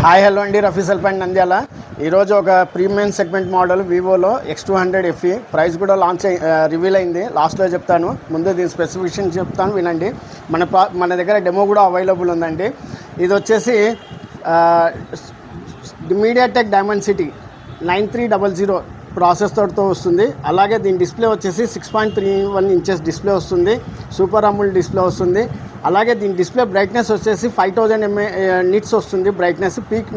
Hi hello అండి, Rafi self Nandyal. ఈరోజు ఒక ప్రీమియం సెగ్మెంట్ మోడల్ వివోలో X200 FE ప్రైస్ కూడా రివీల్ అయింది. లాస్ట్లో చెప్తాను, ముందు దీని స్పెసిఫికేషన్ చెప్తాను, వినండి. మన దగ్గర డెమో కూడా అవైలబుల్ ఉందండి. ఇది వచ్చేసి మీడియాటెక్ డైమెన్సిటీ 9300 ప్రాసెస్ తోటితో వస్తుంది. అలాగే దీని డిస్ప్లే వచ్చేసి 6.31 ఇంచెస్ డిస్ప్లే వస్తుంది. సూపర్ అమోల్డ్ డిస్ప్లే వస్తుంది. అలాగే దీని డిస్ప్లే బ్రైట్నెస్ వచ్చేసి 5000 నిట్స్ వస్తుంది. బ్రైట్నెస్ పీక్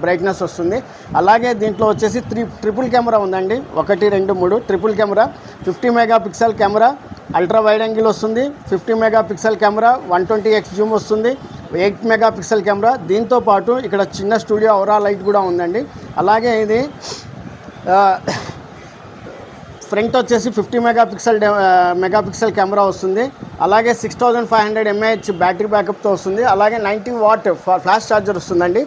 బ్రైట్నెస్ వస్తుంది. అలాగే దీంట్లో వచ్చేసి ట్రిపుల్ కెమెరా ఉందండి. 1 2 3 triple camera. 50 megapixel camera ultra wide angle వస్తుంది. 50 మెగాపిక్సెల్ కెమెరా 120x జూమ్ వస్తుంది. 8 మెగాపిక్సెల్ కెమెరా. దీంతో పాటు ఇక్కడ చిన్న స్టూడియో ఔరా లైట్ కూడా ఉందండి. అలాగే ఇది ఫ్రంట్ వచ్చేసి 50 మెగాపిక్సెల్ కెమెరా వస్తుంది. అలాగే 6500 mAh బ్యాటరీ బ్యాకప్తో వస్తుంది. అలాగే 90 వాట్ ఫ్లాష్ ఛార్జర్ వస్తుందండి.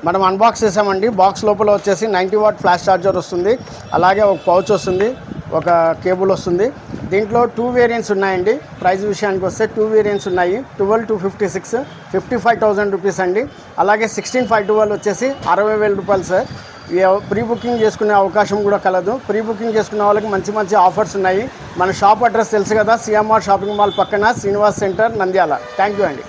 మనం అన్బాక్స్ చేసామండి. బాక్స్ లోపల వచ్చేసి 90 వాట్ ఫ్లాష్ ఛార్జర్ వస్తుంది. అలాగే ఒక పౌచ్ వస్తుంది, ఒక కేబుల్ వస్తుంది. దీంట్లో 2 వేరియంట్స్ ఉన్నాయండి. ప్రైస్ విషయానికి వస్తే 2 వేరియంట్స్ ఉన్నాయి. 12,256 55,000 రూపీస్ అండి. అలాగే 16/512 వచ్చేసి 60,000 రూపాయలు సార్. ప్రీ బుకింగ్ చేసుకునే అవకాశం కూడా కలదు. ప్రీ బుకింగ్ చేసుకునే వాళ్ళకి మంచి మంచి ఆఫర్స్ ఉన్నాయి. మన షాప్ అడ్రస్ తెలుసు కదా, సిఎంఆర్ షాపింగ్ మాల్ పక్కన Srinivas centre, Nandyal. Thank you అండి.